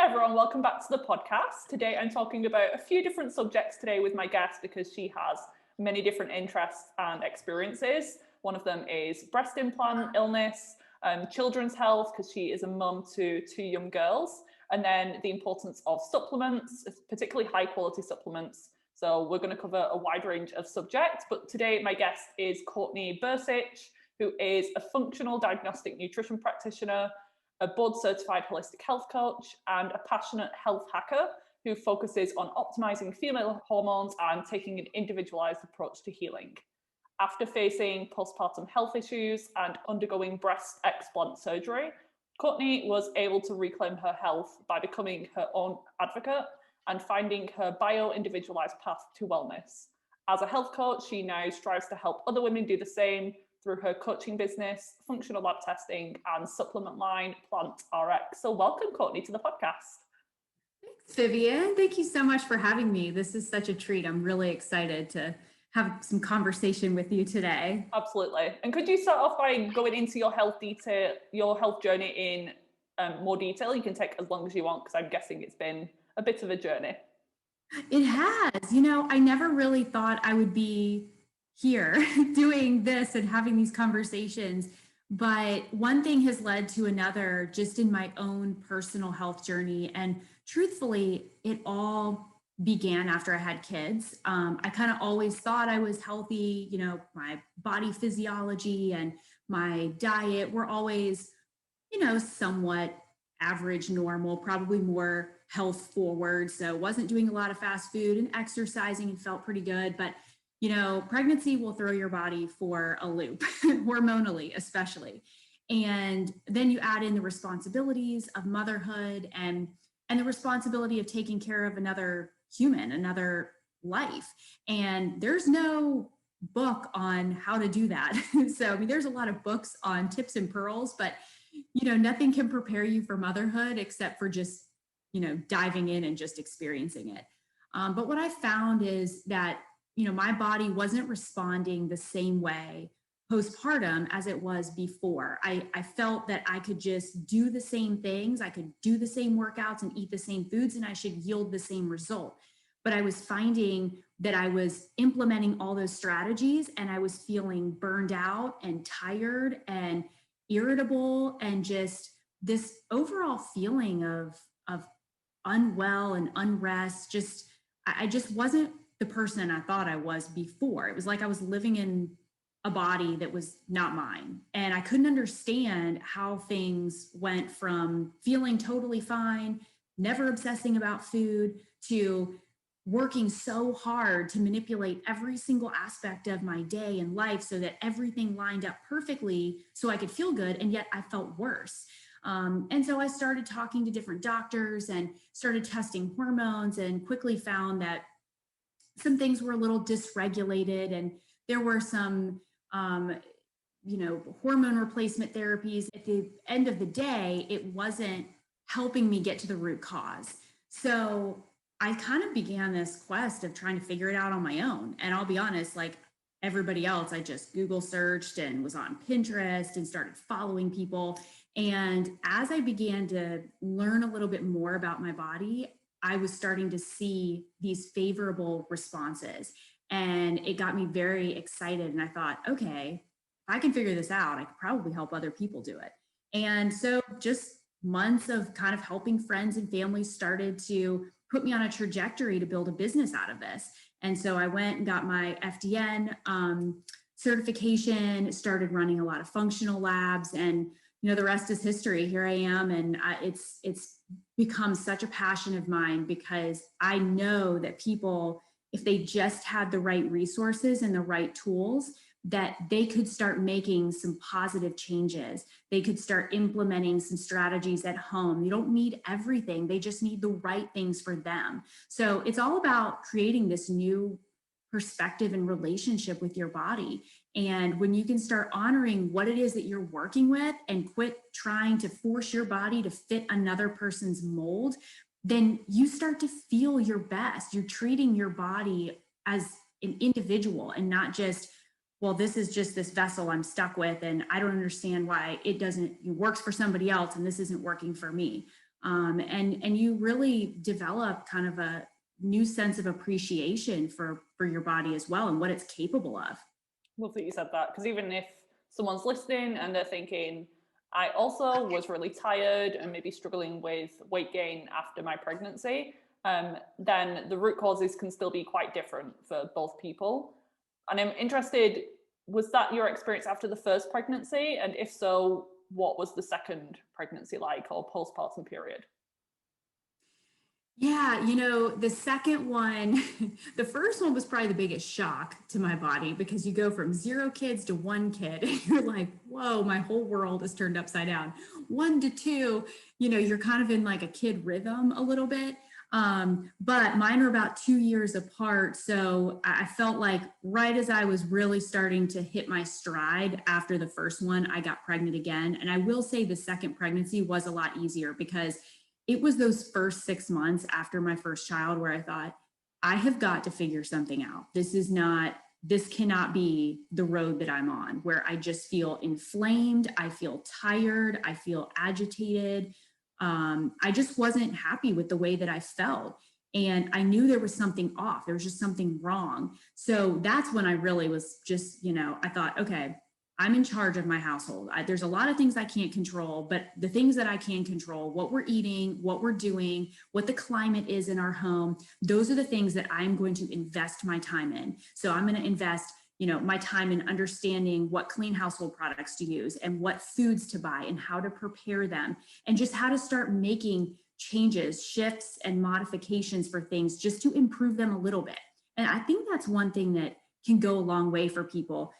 everyone, welcome back to the podcast. Today I'm talking about a few different subjects today with my guest because she has many different interests and experiences. One of them is breast implant illness, children's health because she is a mum to two young girls, and then the importance of supplements, particularly high quality supplements. So we're going to cover a wide range of subjects, but today my guest is Courtney Bursich, who is a functional diagnostic nutrition practitioner, a board-certified holistic health coach, and a passionate health hacker who focuses on optimizing female hormones and taking an individualized approach to healing. After facing postpartum health issues and undergoing breast explant surgery, Courtney was able to reclaim her health by becoming her own advocate and finding her bio-individualized path to wellness. As a health coach, she now strives to help other women do the same through her coaching business, functional lab testing, and supplement line, Plant RX. So welcome, Courtney, to the podcast. Thanks, Vivian. Thank you so much for having me. This is such a treat. I'm really excited to have some conversation with you today. Absolutely. And could you start off by going into your health journey in more detail? You can take as long as you want, because I'm guessing it's been a bit of a journey. It has. You know, I never really thought I would be here doing this and having these conversations, but one thing has led to another just in my own personal health journey. And truthfully, it all began after I had kids. I kind of always thought I was healthy. You know, my body physiology and my diet were always, you know, somewhat average, normal, probably more health forward. So wasn't doing a lot of fast food and exercising and felt pretty good. But you know, pregnancy will throw your body for a loop, hormonally, especially. And then you add in the responsibilities of motherhood and the responsibility of taking care of another human, another life. And there's no book on how to do that. So, I mean, there's a lot of books on tips and pearls, but, you know, nothing can prepare you for motherhood except for just, you know, diving in and just experiencing it. But what I found is that you know, my body wasn't responding the same way postpartum as it was before. I felt that I could just do the same things. I could do the same workouts and eat the same foods, and I should yield the same result. But I was finding that I was implementing all those strategies and I was feeling burned out and tired and irritable and just this overall feeling of unwell and unrest. I just wasn't the person I thought I was before. It was like I was living in a body that was not mine. And I couldn't understand how things went from feeling totally fine, never obsessing about food, to working so hard to manipulate every single aspect of my day and life so that everything lined up perfectly so I could feel good. And yet I felt worse. And so I started talking to different doctors and started testing hormones and quickly found that some things were a little dysregulated and there were some, you know, hormone replacement therapies. At the end of the day, it wasn't helping me get to the root cause. So I kind of began this quest of trying to figure it out on my own. And I'll be honest, like everybody else, I just Google searched and was on Pinterest and started following people. And as I began to learn a little bit more about my body, I was starting to see these favorable responses, and it got me very excited. And I thought, okay, if I can figure this out, I could probably help other people do it. And so just months of kind of helping friends and family started to put me on a trajectory to build a business out of this. And so I went and got my FDN certification, started running a lot of functional labs, and you know, the rest is history. Here I am, and it's become such a passion of mine because I know that people, if they just had the right resources and the right tools, that they could start making some positive changes. They could start implementing some strategies at home. You don't need everything. They just need the right things for them. So it's all about creating this new perspective and relationship with your body. And when you can start honoring what it is that you're working with and quit trying to force your body to fit another person's mold, then you start to feel your best. You're treating your body as an individual and not just, well, this is just this vessel I'm stuck with, and I don't understand why it works for somebody else and this isn't working for me. And you really develop kind of a new sense of appreciation for your body as well and what it's capable of. Love that you said that, because even if someone's listening and they're thinking, I also was really tired and maybe struggling with weight gain after my pregnancy, then the root causes can still be quite different for both people. And I'm interested, was that your experience after the first pregnancy? And if so, what was the second pregnancy like, or postpartum period? Yeah, the second one, the first one was probably the biggest shock to my body because you go from 0 kids to 1 kid and you're like, whoa, my whole world is turned upside down. 1 to 2, you're kind of in like a kid rhythm a little bit. But mine are about 2 years apart. So I felt like right as I was really starting to hit my stride after the first one, I got pregnant again. And I will say the second pregnancy was a lot easier because it was those first 6 months after my first child where I thought, I have got to figure something out. This cannot be the road that I'm on, where I just feel inflamed. I feel tired. I feel agitated. I just wasn't happy with the way that I felt. And I knew there was something off. There was just something wrong. So that's when I really was just, I thought, okay, I'm in charge of my household. There's a lot of things I can't control, but the things that I can control, what we're eating, what we're doing, what the climate is in our home, those are the things that I'm going to invest my time in. So I'm going to invest, my time in understanding what clean household products to use and what foods to buy and how to prepare them and just how to start making changes, shifts, and modifications for things just to improve them a little bit. And I think that's one thing that can go a long way for people.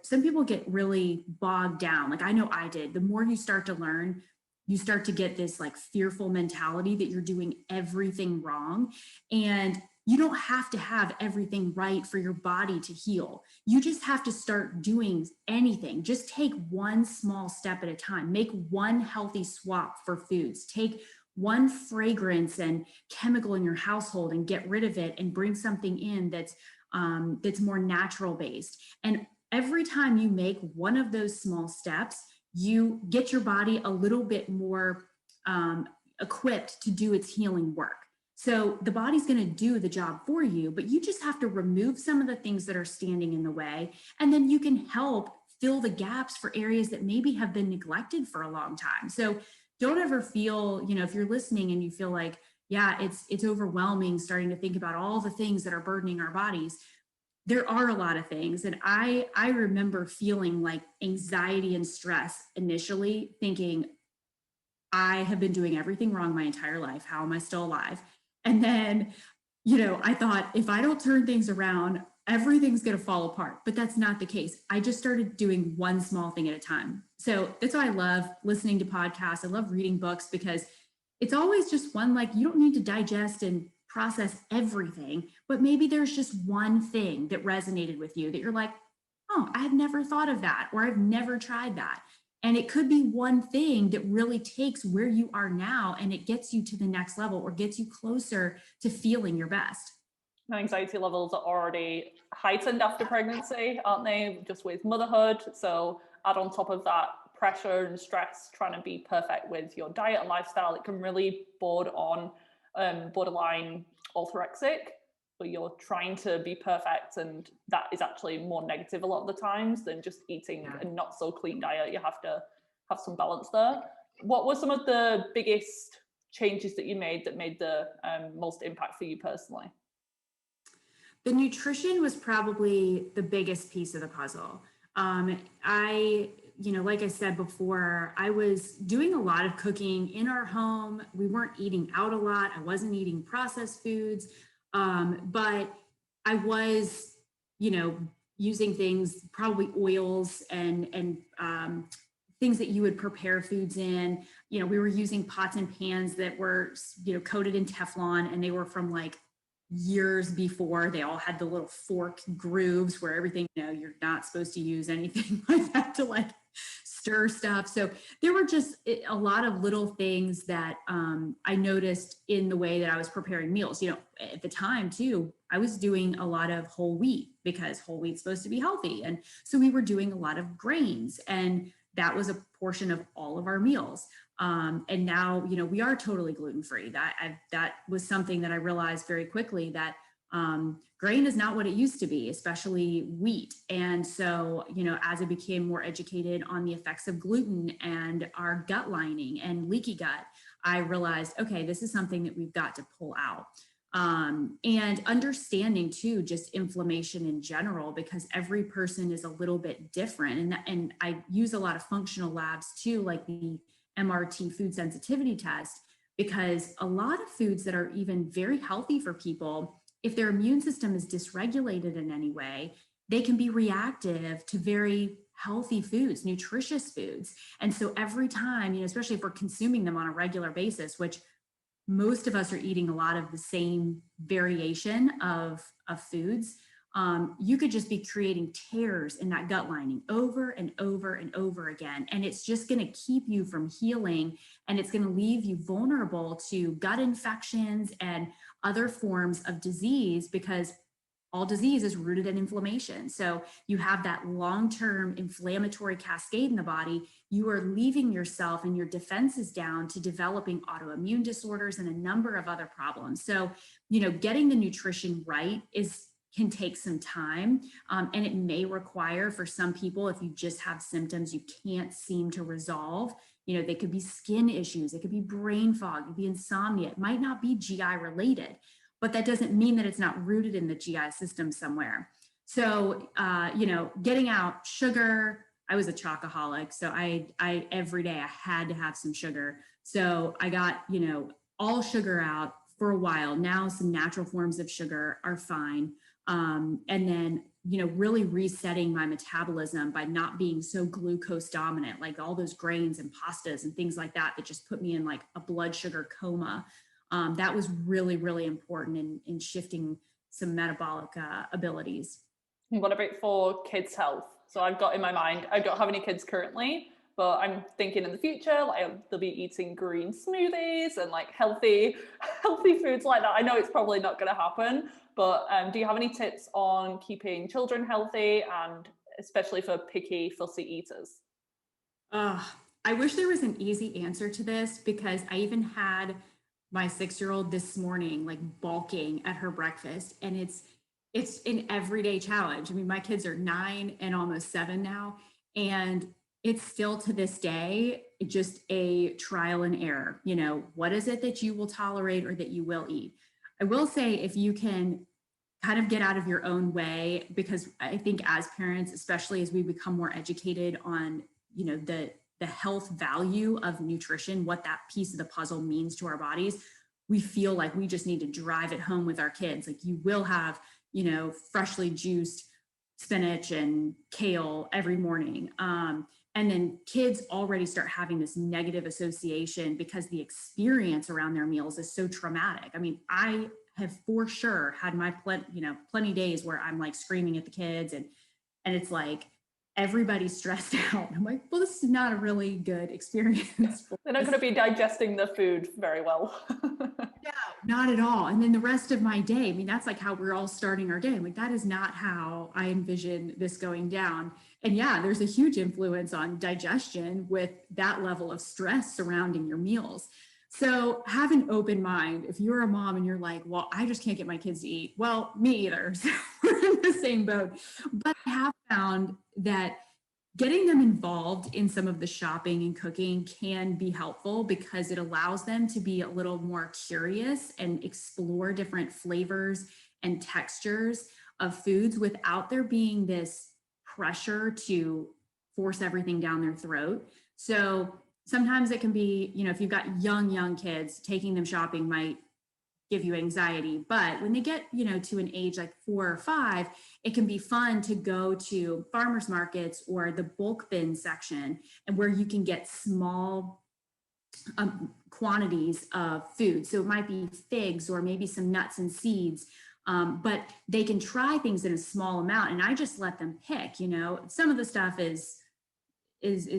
Some people get really bogged down. Like I know I did. The more you start to learn, you start to get this like fearful mentality that you're doing everything wrong. And you don't have to have everything right for your body to heal. You just have to start doing anything. Just take one small step at a time. Make one healthy swap for foods. Take one fragrance and chemical in your household and get rid of it and bring something in that's more natural based. And every time you make one of those small steps, you get your body a little bit more equipped to do its healing work. So the body's going to do the job for you, but you just have to remove some of the things that are standing in the way. And then you can help fill the gaps for areas that maybe have been neglected for a long time. So don't ever feel, if you're listening and you feel like, yeah, it's overwhelming starting to think about all the things that are burdening our bodies. There are a lot of things. And I remember feeling like anxiety and stress initially, thinking, I have been doing everything wrong my entire life. How am I still alive? And then, I thought, if I don't turn things around, everything's going to fall apart. But that's not the case. I just started doing one small thing at a time. So that's why I love listening to podcasts. I love reading books because it's always just one, like you don't need to digest and process everything, but maybe there's just one thing that resonated with you that you're like, oh, I've never thought of that, or I've never tried that. And it could be one thing that really takes where you are now and it gets you to the next level or gets you closer to feeling your best. My anxiety levels are already heightened after pregnancy, aren't they? Just with motherhood. So add on top of that pressure and stress, trying to be perfect with your diet and lifestyle, it can really borderline orthorexic, but you're trying to be perfect, and that is actually more negative a lot of the times than just eating a not so clean diet. You have to have some balance there. What were some of the biggest changes that you made that made the most impact for you personally? The nutrition was probably the biggest piece of the puzzle. Like I said before, I was doing a lot of cooking in our home. We weren't eating out a lot. I wasn't eating processed foods, but I was, using things, probably oils and things that you would prepare foods in. We were using pots and pans that were, coated in Teflon, and they were from like years before. They all had the little fork grooves where everything, you're not supposed to use anything like that to like stir stuff. So there were just a lot of little things that I noticed in the way that I was preparing meals. At the time too, I was doing a lot of whole wheat because whole wheat's supposed to be healthy. And so we were doing a lot of grains, and that was a portion of all of our meals. And now, we are totally gluten-free. That was something that I realized very quickly, that grain is not what it used to be, especially wheat. And so, as I became more educated on the effects of gluten and our gut lining and leaky gut, I realized, okay, this is something that we've got to pull out. And understanding too, just inflammation in general, because every person is a little bit different. And I use a lot of functional labs too, like the MRT food sensitivity test, because a lot of foods that are even very healthy for people, if their immune system is dysregulated in any way, they can be reactive to very healthy foods, nutritious foods. And so every time, especially if we're consuming them on a regular basis, which most of us are eating a lot of the same variation of foods, you could just be creating tears in that gut lining over and over and over again. And it's just going to keep you from healing, and it's going to leave you vulnerable to gut infections and other forms of disease, because all disease is rooted in inflammation. So you have that long-term inflammatory cascade in the body. You are leaving yourself and your defenses down to developing autoimmune disorders and a number of other problems. So, getting the nutrition right can take some time. And it may require, for some people, if you just have symptoms you can't seem to resolve, they could be skin issues, it could be brain fog, it could be insomnia. It might not be GI related, but that doesn't mean that it's not rooted in the GI system somewhere. So, getting out sugar. I was a chocoholic. So I every day I had to have some sugar. So I got, all sugar out for a while. Now some natural forms of sugar are fine. And then, really resetting my metabolism by not being so glucose dominant, like all those grains and pastas and things like that just put me in like a blood sugar coma. That was really, really important in shifting some metabolic abilities. What about for kids' health? So I've got in my mind, I don't have any kids currently, but I'm thinking in the future, like they'll be eating green smoothies and like healthy foods like that. I know it's probably not going to happen, but do you have any tips on keeping children healthy, and especially for picky, fussy eaters? I wish there was an easy answer to this, because I even had my 6-year-old this morning, like balking at her breakfast, and it's an everyday challenge. I mean, my kids are 9 and almost 7 now, and it's still to this day just a trial and error. What is it that you will tolerate or that you will eat? I will say, if you can kind of get out of your own way, because I think as parents, especially as we become more educated on, the health value of nutrition, what that piece of the puzzle means to our bodies, we feel like we just need to drive it home with our kids. Like, you will have, freshly juiced spinach and kale every morning. And then kids already start having this negative association because the experience around their meals is so traumatic. I mean, I have for sure had my plenty days where I'm like screaming at the kids, and it's like everybody's stressed out. I'm like, well, this is not a really good experience. They're not going to be digesting the food very well. No, not at all. And then the rest of my day, I mean, that's like how we're all starting our day. I'm like, that is not how I envision this going down. And yeah, there's a huge influence on digestion with that level of stress surrounding your meals. So have an open mind. If you're a mom and you're like, well, I just can't get my kids to eat. Well, me either. So we're in the same boat. But I have found that getting them involved in some of the shopping and cooking can be helpful, because it allows them to be a little more curious and explore different flavors and textures of foods without there being this pressure to force everything down their throat. So sometimes it can be, if you've got young kids, taking them shopping might give you anxiety. But when they get, to an age like 4 or 5, it can be fun to go to farmers markets or the bulk bin section, and where you can get small quantities of food. So it might be figs or maybe some nuts and seeds, but they can try things in a small amount. And I just let them pick. Some of the stuff is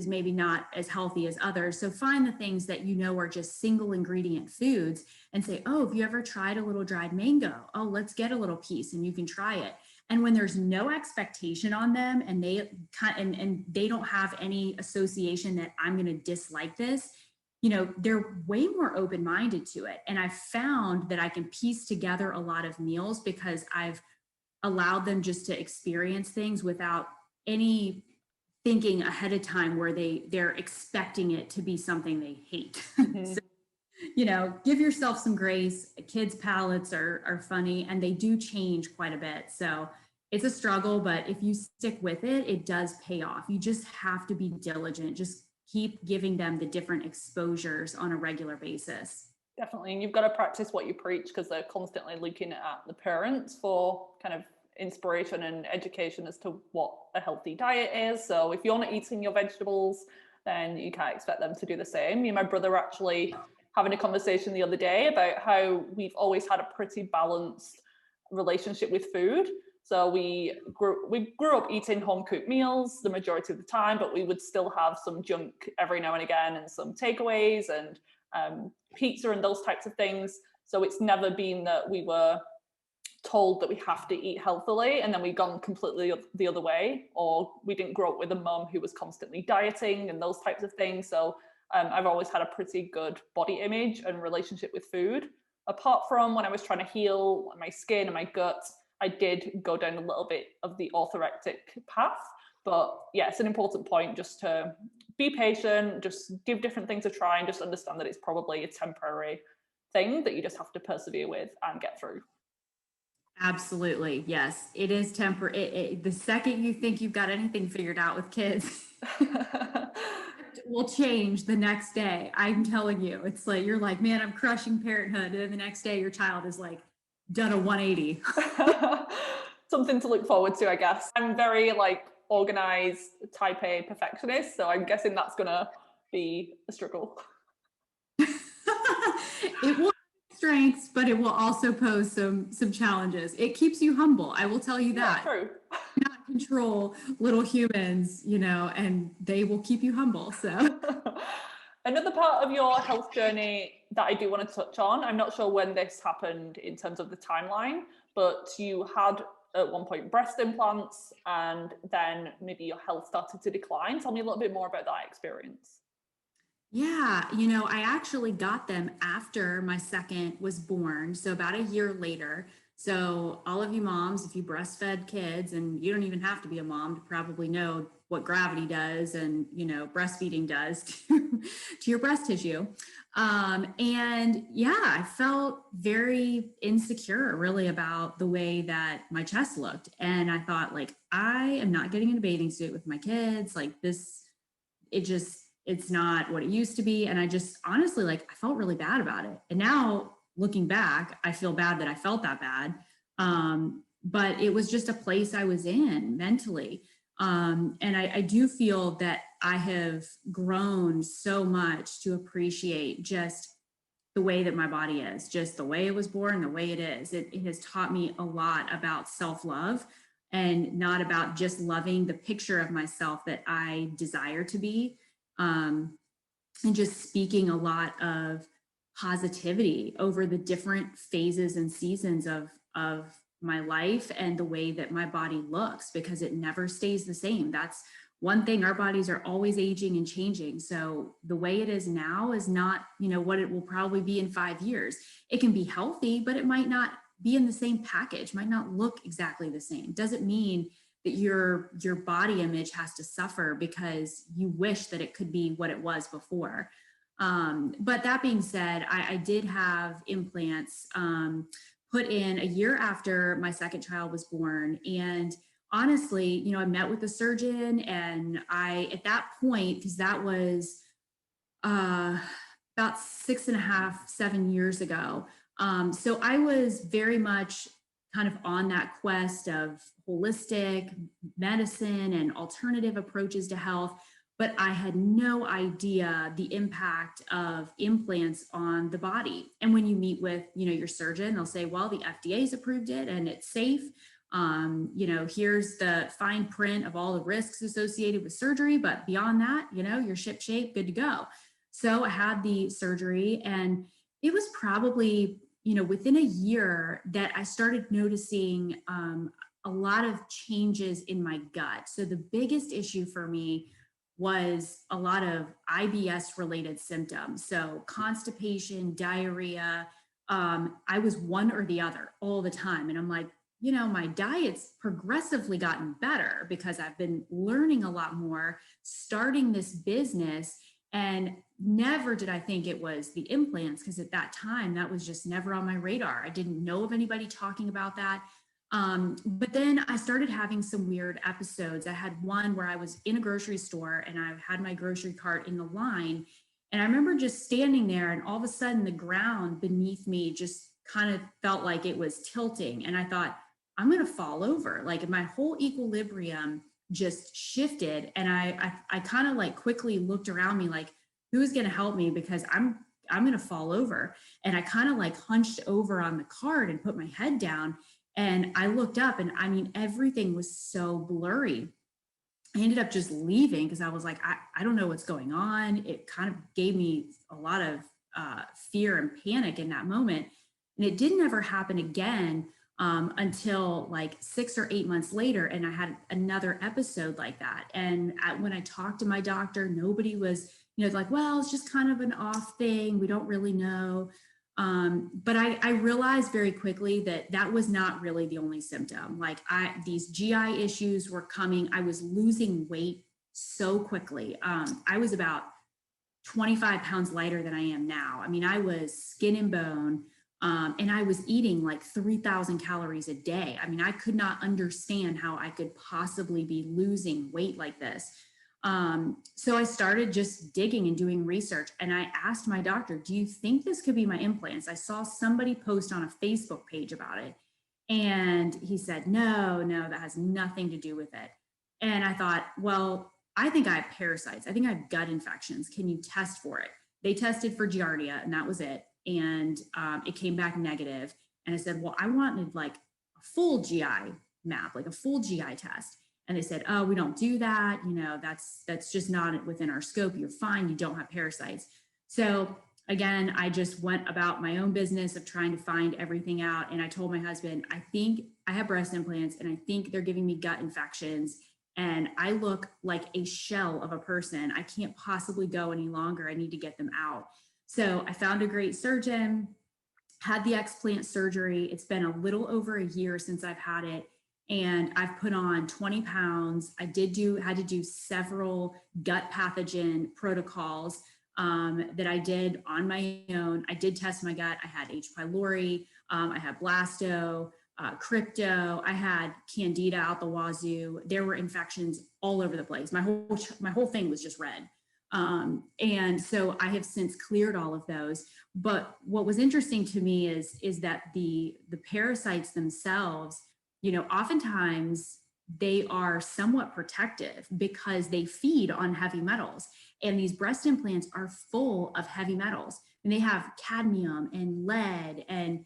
maybe not as healthy as others. So find the things that are just single ingredient foods, and say, oh, have you ever tried a little dried mango? Oh, let's get a little piece and you can try it. And when there's no expectation on them, and they don't have any association that I'm going to dislike this, they're way more open-minded to it. And I've found that I can piece together a lot of meals because I've allowed them just to experience things without any thinking ahead of time where they're expecting it to be something they hate. Mm-hmm. So, give yourself some grace. Kids' palates are funny and they do change quite a bit. So it's a struggle, but if you stick with it, it does pay off. You just have to be diligent. Just keep giving them the different exposures on a regular basis. Definitely. And you've got to practice what you preach because they're constantly looking at the parents for kind of inspiration and education as to what a healthy diet is. So if you're not eating your vegetables, then you can't expect them to do the same. Me and my brother actually having a conversation the other day about how we've always had a pretty balanced relationship with food. So we grew up eating home cooked meals the majority of the time, but we would still have some junk every now and again and some takeaways and pizza and those types of things. So it's never been that we were told that we have to eat healthily and then we've gone completely the other way, or we didn't grow up with a mum who was constantly dieting and those types of things. So I've always had a pretty good body image and relationship with food. Apart from when I was trying to heal my skin and my gut, I did go down a little bit of the orthorectic path. But yeah, it's an important point just to be patient, just give different things a try and just understand that it's probably a temporary thing that you just have to persevere with and get through. Absolutely. Yes, it is temporary. The second you think you've got anything figured out with kids, will change the next day. I'm telling you, it's like, you're like, man, I'm crushing parenthood. And then the next day your child is like done a 180. Something to look forward to, I guess. I'm very organized type A perfectionist. So I'm guessing that's going to be a struggle. It will have strengths, but it will also pose some challenges. It keeps you humble. I will tell you that. Yeah, true. Not control little humans, and they will keep you humble. So another part of your health journey that I do want to touch on, I'm not sure when this happened in terms of the timeline, but you had at one point breast implants and then maybe your health started to decline. Tell me a little bit more about that experience. Yeah, I actually got them after my second was born. So about a year later. So all of you moms, if you breastfed kids, and you don't even have to be a mom to probably know what gravity does and, breastfeeding does to your breast tissue. And yeah, I felt very insecure really about the way that my chest looked. And I thought I am not getting in a bathing suit with my kids. It's not what it used to be. And I just honestly, I felt really bad about it. And now looking back, I feel bad that I felt that bad. But it was just a place I was in mentally. And I do feel that I have grown so much to appreciate just the way that my body is, just the way it was born, the way it is. It has taught me a lot about self-love and not about just loving the picture of myself that I desire to be. And just speaking a lot of positivity over the different phases and seasons of my life and the way that my body looks, because it never stays the same. That's one thing. Our bodies are always aging and changing. So the way it is now is not, what it will probably be in 5 years. It can be healthy, but it might not be in the same package, might not look exactly the same. Doesn't mean that your body image has to suffer because you wish that it could be what it was before. But that being said, I did have implants put in a year after my second child was born. And honestly, I met with a surgeon, and at that point, because that was about 6.5, 7 years ago. So I was very much kind of on that quest of holistic medicine and alternative approaches to health, but I had no idea the impact of implants on the body. And when you meet with, your surgeon, they'll say, well, the FDA's approved it and it's safe. Here's the fine print of all the risks associated with surgery, but beyond that, you're ship shape, good to go. So I had the surgery, and it was probably, within a year that I started noticing a lot of changes in my gut. So the biggest issue for me was a lot of IBS related symptoms. So constipation, diarrhea. I was one or the other all the time. And I'm like, my diet's progressively gotten better because I've been learning a lot more, starting this business. And never did I think it was the implants, because at that time, that was just never on my radar. I didn't know of anybody talking about that. But then I started having some weird episodes. I had one where I was in a grocery store and I had my grocery cart in the line. And I remember just standing there, and all of a sudden the ground beneath me just kind of felt like it was tilting. And I thought, I'm going to fall over. Like my whole equilibrium just shifted. And I kind of like quickly looked around me like, who's going to help me? Because I'm going to fall over. And I kind of like hunched over on the cart and put my head down. And I looked up, and I mean, everything was so blurry. I ended up just leaving because I was like, I don't know what's going on. It kind of gave me a lot of fear and panic in that moment. And it didn't ever happen again until like 6 or 8 months later. And I had another episode like that. And when I talked to my doctor, nobody was, like, well, it's just kind of an off thing. We don't really know. But I realized very quickly that was not really the only symptom. Like these GI issues were coming. I was losing weight so quickly. I was about 25 pounds lighter than I am now. I mean, I was skin and bone, and I was eating like 3,000 calories a day. I mean, I could not understand how I could possibly be losing weight like this. So I started just digging and doing research, and I asked my doctor, do you think this could be my implants? I saw somebody post on a Facebook page about it. And he said, no, that has nothing to do with it. And I thought, well, I think I have parasites. I think I have gut infections. Can you test for it? They tested for Giardia, and that was it. And it came back negative. And I said, well, I wanted like a full GI map, like a full GI test. And they said, oh, we don't do that. That's just not within our scope. You're fine. You don't have parasites. So again, I just went about my own business of trying to find everything out. And I told my husband, I think I have breast implants, and I think they're giving me gut infections. And I look like a shell of a person. I can't possibly go any longer. I need to get them out. So I found a great surgeon, had the explant surgery. It's been a little over a year since I've had it. And I've put on 20 pounds. I had to do several gut pathogen protocols that I did on my own. I did test my gut. I had H. pylori. I had blasto, crypto. I had candida out the wazoo. There were infections all over the place. My whole thing was just red. And so I have since cleared all of those. But what was interesting to me is that the parasites themselves, oftentimes they are somewhat protective because they feed on heavy metals. And these breast implants are full of heavy metals. And they have cadmium and lead and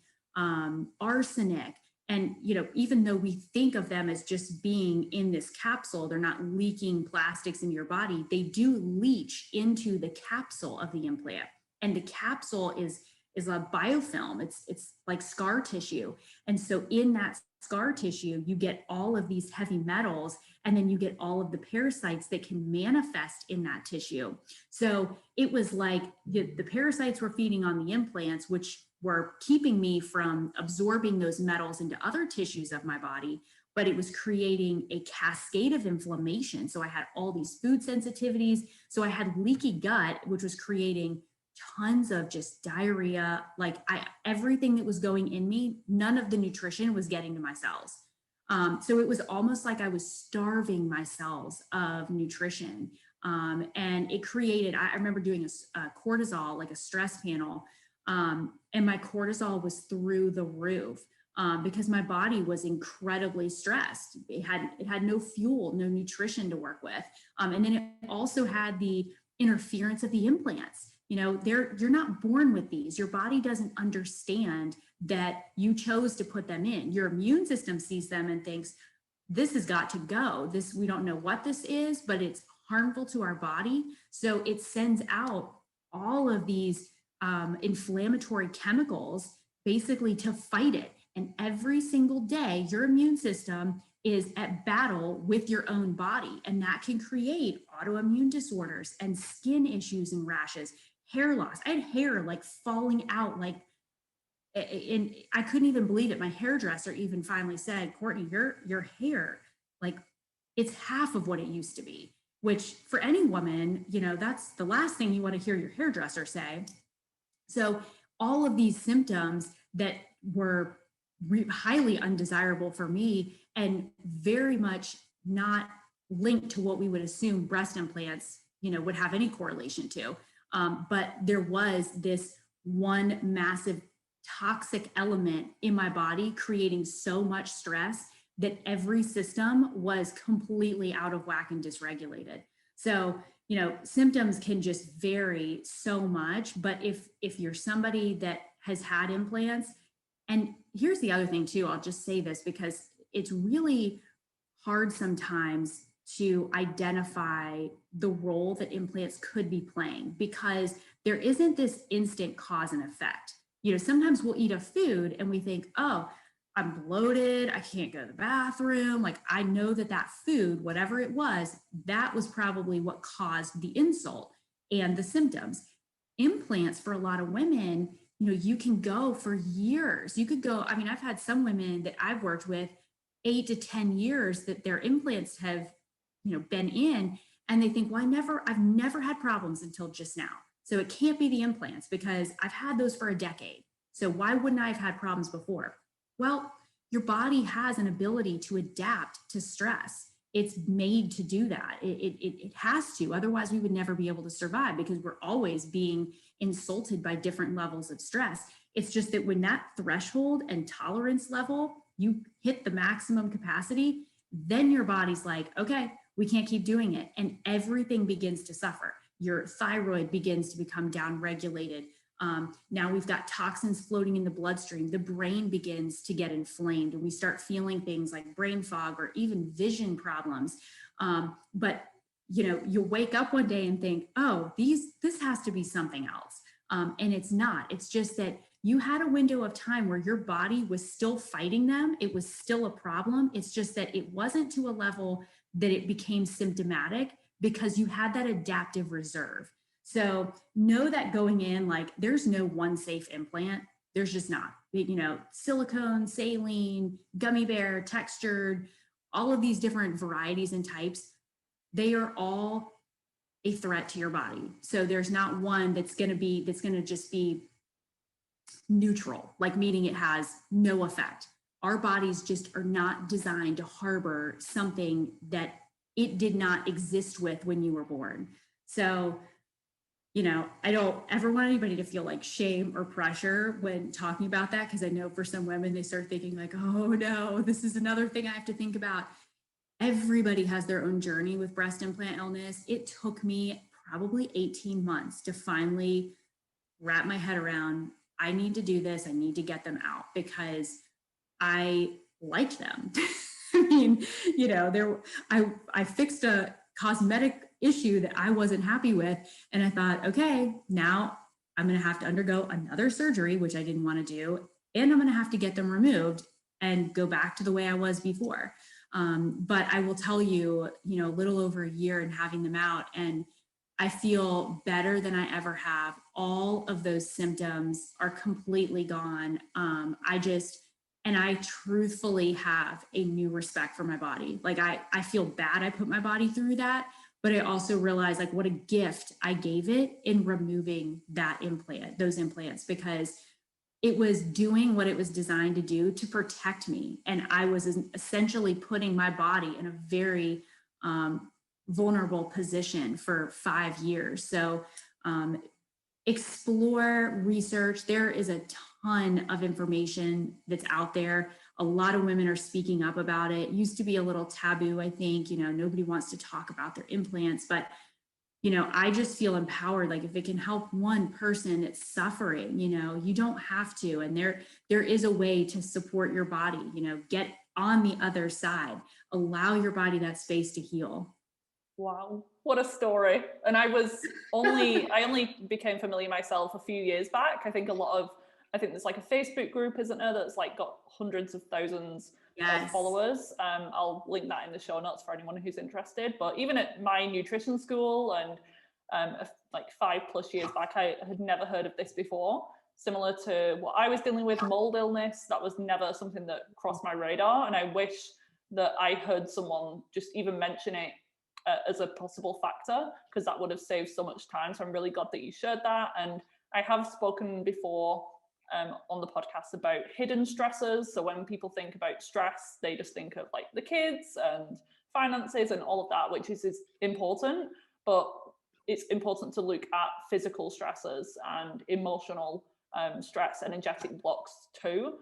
arsenic. And, even though we think of them as just being in this capsule, they're not leaking plastics into your body, they do leach into the capsule of the implant. And the capsule is a biofilm. It's like scar tissue. And so in that scar tissue, you get all of these heavy metals, and then you get all of the parasites that can manifest in that tissue. So it was like the parasites were feeding on the implants, which were keeping me from absorbing those metals into other tissues of my body, but it was creating a cascade of inflammation. So I had all these food sensitivities. So I had leaky gut, which was creating tons of just diarrhea. Like everything that was going in me, none of the nutrition was getting to my cells. So it was almost like I was starving my cells of nutrition. And it created, I remember doing a cortisol, like a stress panel, and my cortisol was through the roof because my body was incredibly stressed. It had no fuel, no nutrition to work with. And then it also had the interference of the implants. You're not born with these. Your body doesn't understand that you chose to put them in. Your immune system sees them and thinks, this has got to go. We don't know what this is, but it's harmful to our body. So it sends out all of these inflammatory chemicals basically to fight it. And every single day, your immune system is at battle with your own body. And that can create autoimmune disorders and skin issues and rashes, hair loss. I had hair like falling out, like, and I couldn't even believe it. My hairdresser even finally said, Courtney, your hair, like, it's half of what it used to be, which for any woman, you know, that's the last thing you want to hear your hairdresser say. So all of these symptoms that were highly undesirable for me and very much not linked to what we would assume breast implants, you know, would have any correlation to. But there was this one massive toxic element in my body creating so much stress that every system was completely out of whack and dysregulated. So, you know, symptoms can just vary so much, but if you're somebody that has had implants, and here's the other thing too, I'll just say this because it's really hard sometimes to identify the role that implants could be playing because there isn't this instant cause and effect. You know, sometimes we'll eat a food and we think, oh, I'm bloated, I can't go to the bathroom. Like, I know that food, whatever it was, that was probably what caused the insult and the symptoms. Implants for a lot of women, you know, you can go for years. You could go, I mean, I've had some women that I've worked with 8 to 10 years that their implants have, you know, been in, and they think, well, I've never had problems until just now. So it can't be the implants because I've had those for a decade. So why wouldn't I have had problems before? Well, your body has an ability to adapt to stress. It's made to do that. It has to. Otherwise, we would never be able to survive because we're always being insulted by different levels of stress. It's just that when that threshold and tolerance level, you hit the maximum capacity, then your body's like, okay, we can't keep doing it. And everything begins to suffer. Your thyroid begins to become downregulated. Now we've got toxins floating in the bloodstream. The brain begins to get inflamed and we start feeling things like brain fog or even vision problems. But you know, you wake up one day and think, oh, this has to be something else. And it's not. It's just that you had a window of time where your body was still fighting them. It was still a problem. It's just that it wasn't to a level that it became symptomatic because you had that adaptive reserve. So know that going in, like, there's no one safe implant. There's just not. You know, silicone, saline, gummy bear, textured, all of these different varieties and types, they are all a threat to your body. So there's not one that's going to just be neutral, like meaning it has no effect. Our bodies just are not designed to harbor something that it did not exist with when you were born. So, you know, I don't ever want anybody to feel like shame or pressure when talking about that, because I know for some women, they start thinking like, oh no, this is another thing I have to think about. Everybody has their own journey with breast implant illness. It took me probably 18 months to finally wrap my head around, I need to do this. I need to get them out because I liked them. I mean, you know, I fixed a cosmetic issue that I wasn't happy with. And I thought, okay, now I'm going to have to undergo another surgery, which I didn't want to do. And I'm going to have to get them removed and go back to the way I was before. But I will tell you, you know, a little over a year and having them out, and I feel better than I ever have. All of those symptoms are completely gone. I truthfully have a new respect for my body. Like I feel bad I put my body through that, but I also realize like what a gift I gave it in removing those implants, because it was doing what it was designed to do to protect me. And I was essentially putting my body in a very vulnerable position for 5 years. So explore, research. There is a ton of information that's out there. A lot of women are speaking up about it. It used to be a little taboo, I think. You know, nobody wants to talk about their implants, but you know, I just feel empowered. Like if it can help one person that's suffering, you know, you don't have to. And there is a way to support your body, you know, get on the other side, allow your body that space to heal. Wow, what a story. And I only became familiar myself a few years back. I think a lot of I think there's like a Facebook group, isn't there, that's like got hundreds of thousands of Yes. followers. I'll link that in the show notes for anyone who's interested. But even at my nutrition school and like 5+ years back, I had never heard of this before. Similar to what I was dealing with, mold illness, that was never something that crossed my radar. And I wish that I heard someone just even mention it as a possible factor, because that would have saved so much time. So I'm really glad that you shared that. And I have spoken before on the podcast about hidden stressors. So when people think about stress, they just think of like the kids and finances and all of that, which is important, but it's important to look at physical stressors and emotional stress, energetic blocks too.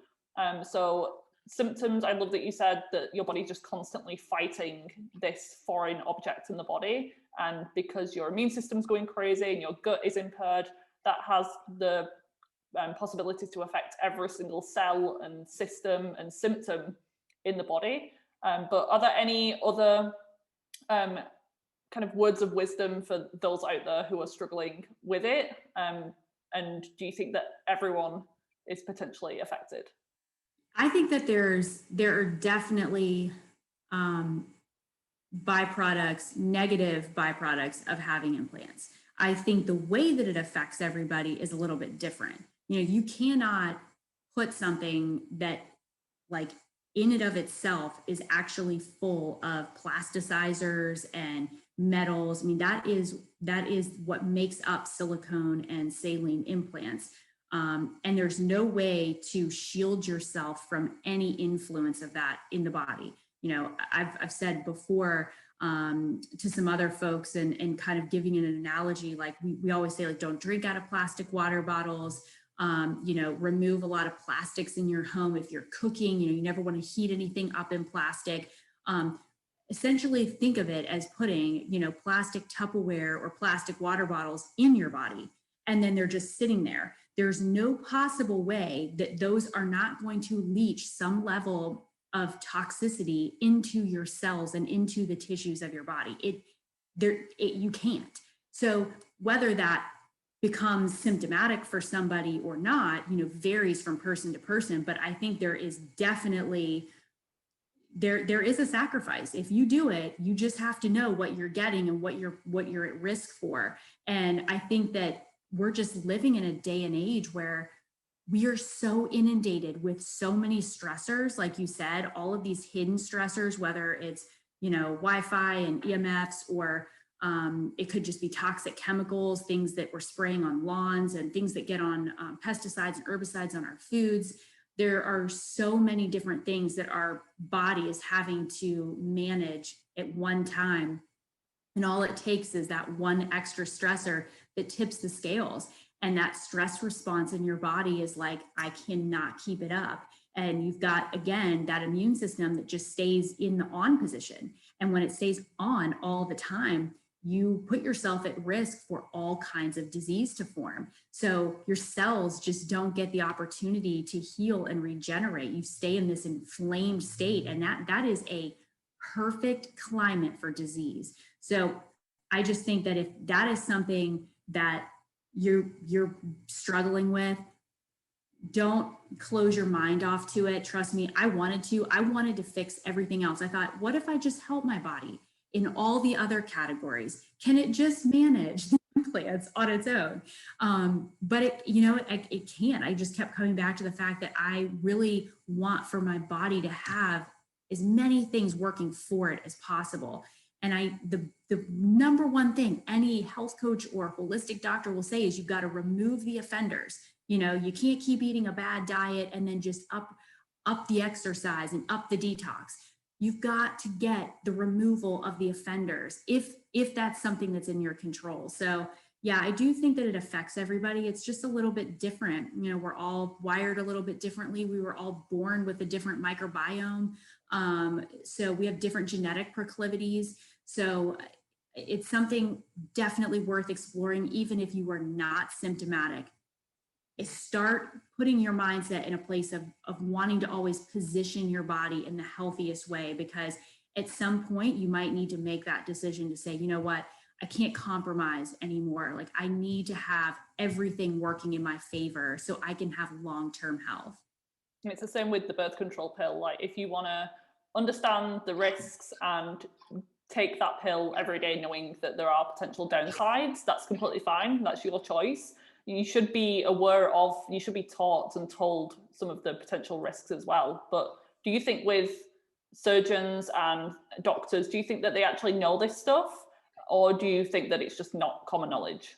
So symptoms, I love that you said that your body's just constantly fighting this foreign object in the body, and because your immune system's going crazy and your gut is impaired, that has the possibility to affect every single cell and system and symptom in the body. But are there any other kind of words of wisdom for those out there who are struggling with it? And do you think that everyone is potentially affected? I think that there are definitely byproducts, negative byproducts of having implants. I think the way that it affects everybody is a little bit different. You know, you cannot put something that, like, in and of itself is actually full of plasticizers and metals. I mean, that is what makes up silicone and saline implants. And there's no way to shield yourself from any influence of that in the body. You know, I've said before to some other folks and kind of giving an analogy, like we always say, like, don't drink out of plastic water bottles. You know, remove a lot of plastics in your home. If you're cooking, you know, you never want to heat anything up in plastic. Essentially think of it as putting, you know, plastic Tupperware or plastic water bottles in your body, and then they're just sitting there. There's no possible way that those are not going to leach some level of toxicity into your cells and into the tissues of your body. You can't. So whether that becomes symptomatic for somebody or not, you know, varies from person to person. But I think there is definitely, there is a sacrifice. If you do it, you just have to know what you're getting and what you're at risk for. And I think that we're just living in a day and age where we are so inundated with so many stressors, like you said, all of these hidden stressors, whether it's, you know, Wi-Fi and EMFs, or it could just be toxic chemicals, things that we're spraying on lawns and things that get on pesticides and herbicides on our foods. There are so many different things that our body is having to manage at one time. And all it takes is that one extra stressor that tips the scales. And that stress response in your body is like, I cannot keep it up. And you've got, again, that immune system that just stays in the on position. And when it stays on all the time, you put yourself at risk for all kinds of disease to form. So your cells just don't get the opportunity to heal and regenerate. You stay in this inflamed state, and that is a perfect climate for disease. So I just think that if that is something that you're struggling with, don't close your mind off to it. Trust me, I wanted to fix everything else. I thought, what if I just help my body in all the other categories? Can it just manage the implants on its own? But it can't. I just kept coming back to the fact that I really want for my body to have as many things working for it as possible. And the number one thing any health coach or holistic doctor will say is you've got to remove the offenders. You know, you can't keep eating a bad diet and then just up the exercise and up the detox. You've got to get the removal of the offenders if that's something that's in your control. So yeah, I do think that it affects everybody. It's just a little bit different. You know, we're all wired a little bit differently. We were all born with a different microbiome. So we have different genetic proclivities. So it's something definitely worth exploring, even if you are not symptomatic. Start putting your mindset in a place of wanting to always position your body in the healthiest way, because at some point you might need to make that decision to say, you know what, I can't compromise anymore. Like I need to have everything working in my favor so I can have long-term health. And it's the same with the birth control pill. Like if you want to understand the risks and take that pill every day knowing that there are potential downsides, that's completely fine. That's your choice. You should be aware of, you should be taught and told some of the potential risks as well. But do you think with surgeons and doctors, do you think that they actually know this stuff? Or do you think that it's just not common knowledge?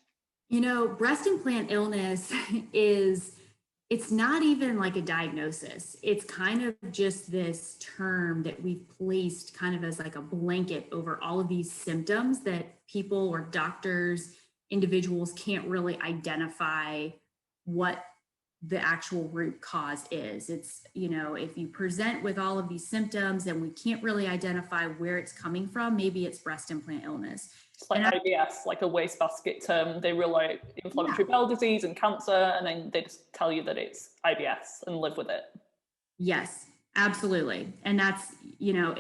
You know, breast implant illness it's not even like a diagnosis. It's kind of just this term that we've placed kind of as like a blanket over all of these symptoms that people or doctors, individuals can't really identify what the actual root cause is. It's, you know, if you present with all of these symptoms and we can't really identify where it's coming from, maybe it's breast implant illness. It's like IBS, like a wastebasket term. They rely like inflammatory bowel disease and cancer, and then they just tell you that it's IBS and live with it. Yes, absolutely. And that's, you know,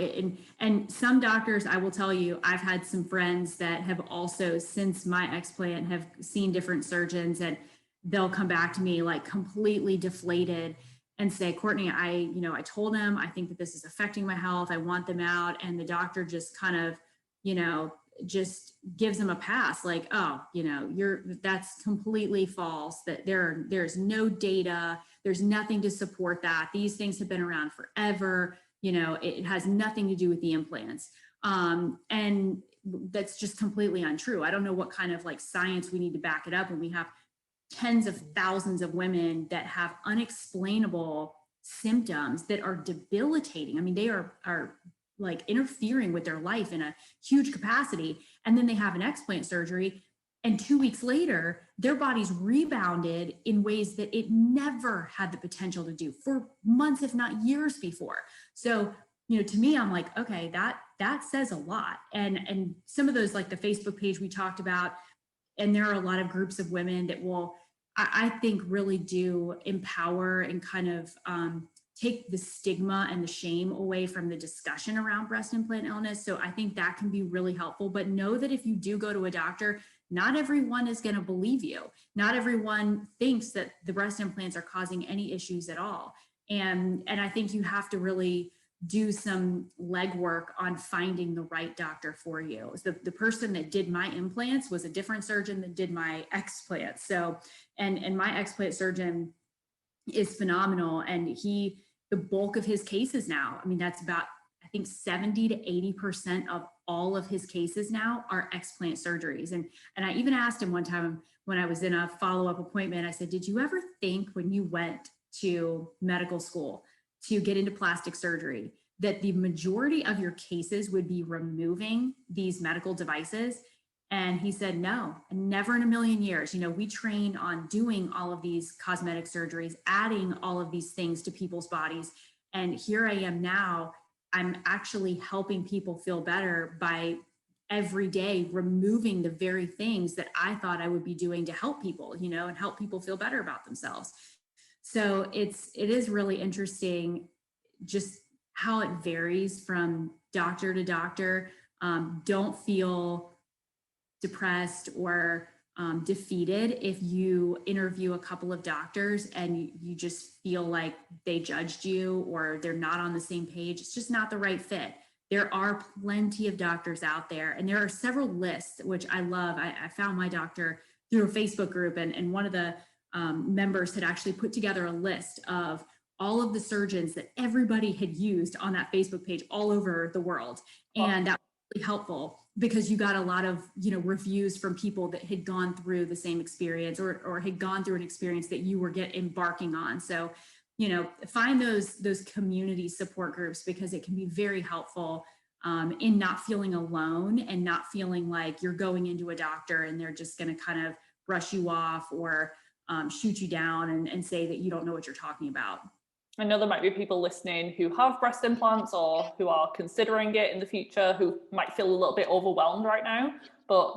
and some doctors, I will tell you, I've had some friends that have also, since my explant, have seen different surgeons, and they'll come back to me like completely deflated and say, Courtney, I told him, I think that this is affecting my health. I want them out. And the doctor just kind of, you know, just gives them a pass, like, oh, you know, that's completely false, that there's no data, there's nothing to support that. These things have been around forever. You know, it has nothing to do with the implants. And that's just completely untrue. I don't know what kind of like science we need to back it up when we have tens of thousands of women that have unexplainable symptoms that are debilitating. I mean, they are like interfering with their life in a huge capacity. And then they have an explant surgery, and 2 weeks later, their body's rebounded in ways that it never had the potential to do for months, if not years before. So, you know, to me, I'm like, okay, that says a lot. And some of those, like the Facebook page we talked about, and there are a lot of groups of women that will, I think, really do empower and kind of take the stigma and the shame away from the discussion around breast implant illness. So I think that can be really helpful. But know that if you do go to a doctor, not everyone is going to believe you. Not everyone thinks that the breast implants are causing any issues at all. And I think you have to really do some legwork on finding the right doctor for you. So the person that did my implants was a different surgeon that did my explants. So, and my explant surgeon is phenomenal. And the bulk of his cases now, I mean, that's about, I think 70 to 80% of all of his cases now are explant surgeries. And I even asked him one time when I was in a follow-up appointment, I said, did you ever think when you went to medical school to get into plastic surgery that the majority of your cases would be removing these medical devices? And he said, no, never in a million years. You know, we train on doing all of these cosmetic surgeries, adding all of these things to people's bodies. And here I am now, I'm actually helping people feel better by every day removing the very things that I thought I would be doing to help people, you know, and help people feel better about themselves. So it is really interesting just how it varies from doctor to doctor. Don't feel depressed or defeated if you interview a couple of doctors and you just feel like they judged you or they're not on the same page. It's just not the right fit. There are plenty of doctors out there, and there are several lists, which I love. I found my doctor through a Facebook group, and one of the members had actually put together a list of all of the surgeons that everybody had used on that Facebook page all over the world. And that was really helpful because you got a lot of, you know, reviews from people that had gone through the same experience or had gone through an experience that you were embarking on. So, you know, find those community support groups because it can be very helpful in not feeling alone and not feeling like you're going into a doctor and they're just going to kind of brush you off or shoot you down and say that you don't know what you're talking about. I know there might be people listening who have breast implants or who are considering it in the future who might feel a little bit overwhelmed right now. But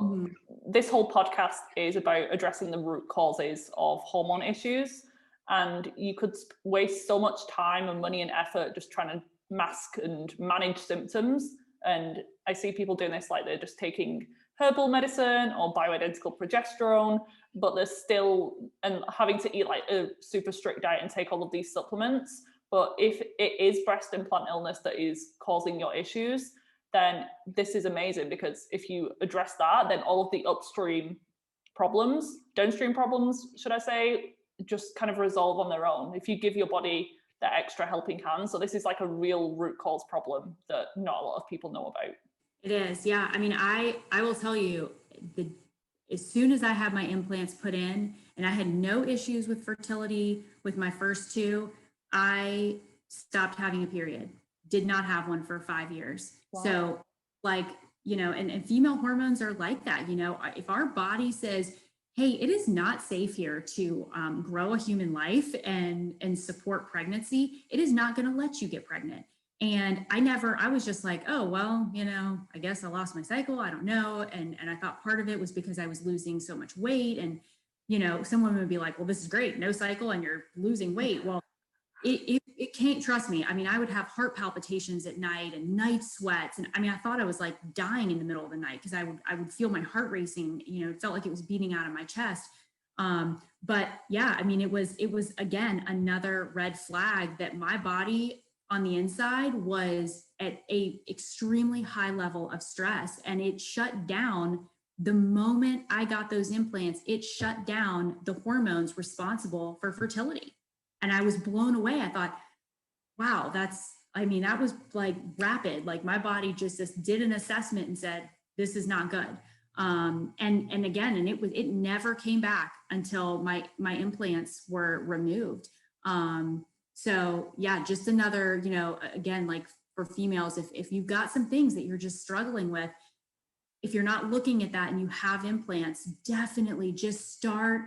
this whole podcast is about addressing the root causes of hormone issues. And you could waste so much time and money and effort just trying to mask and manage symptoms. And I see people doing this, like they're just taking herbal medicine or bioidentical progesterone, but they're still and having to eat like a super strict diet and take all of these supplements. But if it is breast implant illness that is causing your issues, then this is amazing, because if you address that, then all of the upstream problems, downstream problems, should I say, just kind of resolve on their own if you give your body that extra helping hand. So this is like a real root cause problem that not a lot of people know about. It is. Yeah. I mean, I will tell you, as soon as I had my implants put in and I had no issues with fertility with my first two, I stopped having a period. Did not have one for 5 years. Wow. So like, you know, and female hormones are like that. You know, if our body says, hey, it is not safe here to grow a human life and support pregnancy, it is not going to let you get pregnant. And I was just like, oh, well, you know, I guess I lost my cycle. I don't know. And I thought part of it was because I was losing so much weight. And, you know, some women would be like, well, this is great, no cycle and you're losing weight. Well, it can't, trust me. I mean, I would have heart palpitations at night and night sweats. And I mean, I thought I was like dying in the middle of the night because I would feel my heart racing, you know, it felt like it was beating out of my chest. But yeah, I mean, it was again, another red flag that my body on the inside was at a extremely high level of stress, and it shut down the moment I got those implants. It shut down the hormones responsible for fertility. And I was blown away. I thought, wow, that was like rapid. Like my body just did an assessment and said, this is not good. And it never came back until my implants were removed. So yeah, just another, you know, again, like for females, if you've got some things that you're just struggling with, if you're not looking at that and you have implants, definitely just start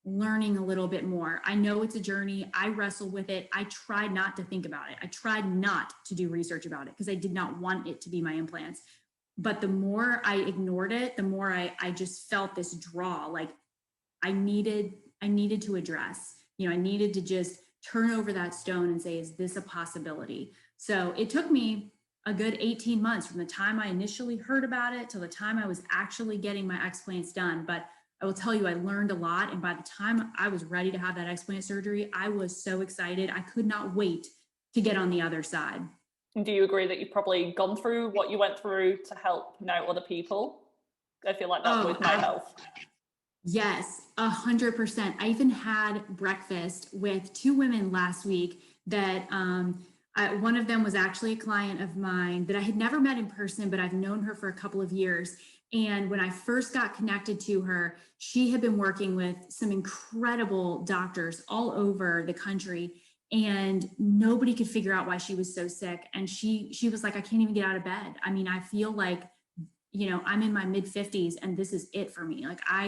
learning a little bit more. I know it's a journey. I wrestle with it. I tried not to think about it. I tried not to do research about it because I did not want it to be my implants. But the more I ignored it, the more I just felt this draw, like I needed to address, you know, I needed to just turn over that stone and say, is this a possibility? So it took me a good 18 months from the time I initially heard about it till the time I was actually getting my explants done. But I will tell you, I learned a lot. And by the time I was ready to have that explant surgery, I was so excited. I could not wait to get on the other side. Do you agree that you've probably gone through what you went through to help now other people? I feel like that with my health. Yes, 100%. I even had breakfast with two women last week that one of them was actually a client of mine that I had never met in person, but I've known her for a couple of years. And when I first got connected to her, she had been working with some incredible doctors all over the country, and nobody could figure out why she was so sick. And she was like, I can't even get out of bed. I mean, I feel like, you know, I'm in my mid 50s and this is it for me. Like I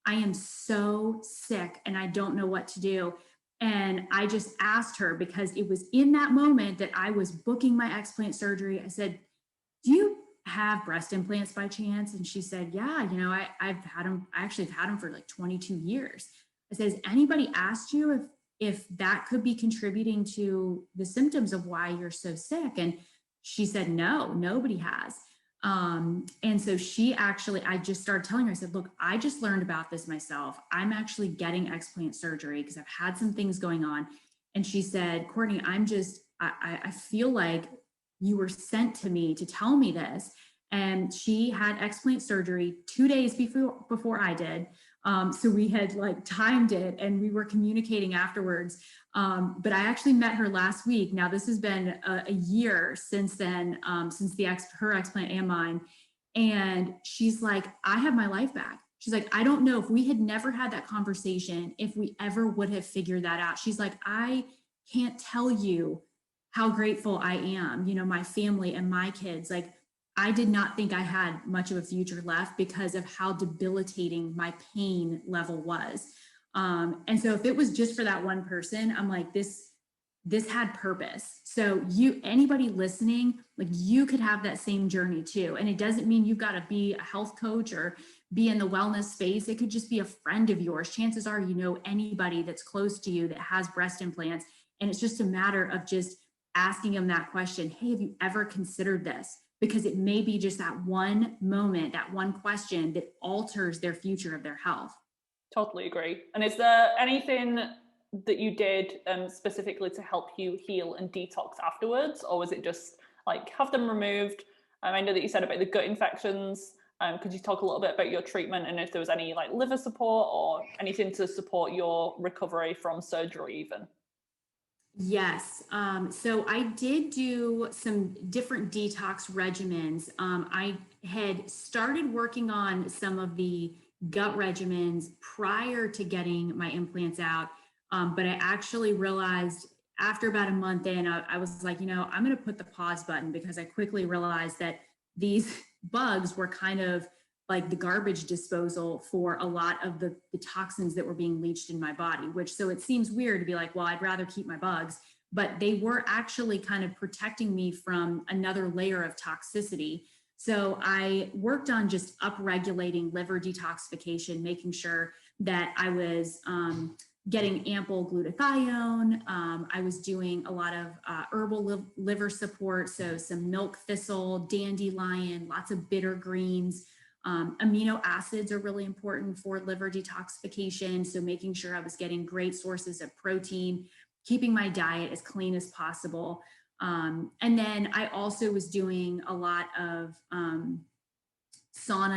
am so sick and I don't know what to do. And I just asked her, because it was in that moment that I was booking my explant surgery. I said, do you have breast implants by chance? And she said, yeah, you know, I've had them. I actually have had them for like 22 years. I said, has anybody asked you if that could be contributing to the symptoms of why you're so sick? And she said, no, nobody has. And so I just started telling her, I said, look, I just learned about this myself. I'm actually getting explant surgery because I've had some things going on. And she said, Courtney, I feel like you were sent to me to tell me this. And she had explant surgery 2 days before I did. So we had like timed it and we were communicating afterwards. But I actually met her last week. Now this has been a year since then, since her explant and mine. And she's like, I have my life back. She's like, I don't know if we had never had that conversation, if we ever would have figured that out. She's like, I can't tell you how grateful I am, you know, my family and my kids. Like, I did not think I had much of a future left because of how debilitating my pain level was. And so if it was just for that one person, I'm like, this had purpose. So anybody listening, like you could have that same journey too. And it doesn't mean you've got to be a health coach or be in the wellness space. It could just be a friend of yours. Chances are, you know, anybody that's close to you that has breast implants. And it's just a matter of just asking them that question. Hey, have you ever considered this? because it may be just that one moment, that one question that alters their future of their health. Totally agree. And is there anything that you did specifically to help you heal and detox afterwards, or was it just like have them removed? I know that you said about the gut infections. Could you talk a little bit about your treatment and if there was any like liver support or anything to support your recovery from surgery even? Yes. So I did do some different detox regimens. I had started working on some of the gut regimens prior to getting my implants out. But I actually realized after about a month in, I was like, I'm going to put the pause button, because I quickly realized that these bugs were kind of like the garbage disposal for a lot of the toxins that were being leached in my body, so it seems weird to be like, well, I'd rather keep my bugs, but they were actually kind of protecting me from another layer of toxicity. So I worked on just upregulating liver detoxification, making sure that I was getting ample glutathione. I was doing a lot of herbal liver support, so some milk thistle, dandelion, lots of bitter greens. Amino acids are really important for liver detoxification, so making sure I was getting great sources of protein, keeping my diet as clean as possible. And then I also was doing a lot of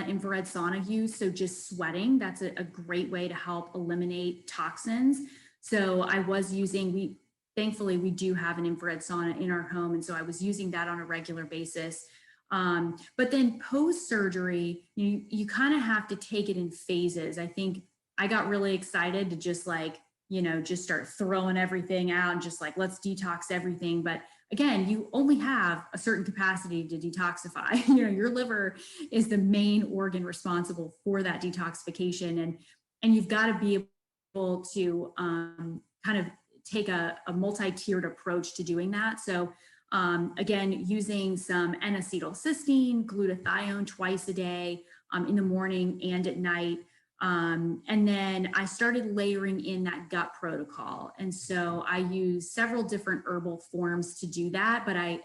infrared sauna use. So just sweating, that's a great way to help eliminate toxins. So I was using, thankfully we do have an infrared sauna in our home. And so I was using that on a regular basis. But then post-surgery, you kind of have to take it in phases. I think I got really excited to just just start throwing everything out and just like, let's detox everything. But again, you only have a certain capacity to detoxify. Your liver is the main organ responsible for that detoxification. And you've got to be able to kind of take a multi-tiered approach to doing that. So again, using some N-acetylcysteine, glutathione twice a day, in the morning and at night. And then I started layering in that gut protocol. And so I use several different herbal forms to do that. But